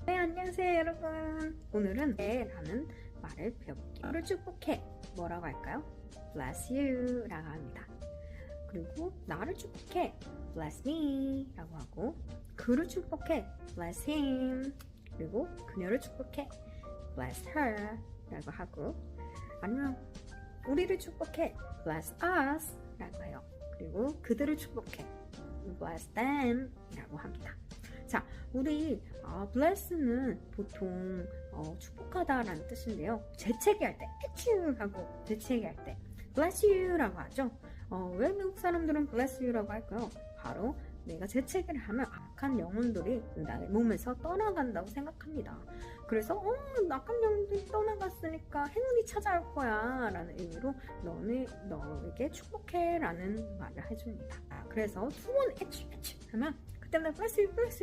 네, 안녕하세요 여러분. 오늘은 라는 말을 배워볼게요. 너를 축복해. 뭐라고 할까요? Bless you 라고 합니다. 그리고 나를 축복해. Bless me 라고 하고, 그를 축복해. Bless him. 그리고 그녀를 축복해. Bless her 라고 하고, 아니면 우리를 축복해. Bless us 라고 해요. 그리고 그들을 축복해. Bless them 라고 합니다. 자, 우리 bless는 보통 축복하다라는 뜻인데요. 재채기 할 때, 에츄 하고 재채기 할 때 bless you 라고 하죠. 왜 미국 사람들은 bless you 라고 할까요? 바로 내가 재채기를 하면 악한 영혼들이 나의 몸에서 떠나간다고 생각합니다. 그래서 악한 영혼들이 떠나갔으니까 행운이 찾아올 거야 라는 의미로 너에게 축복해 라는 말을 해줍니다. 그래서 두 번 에츄 에츄 하면 그때마다 bless you bless you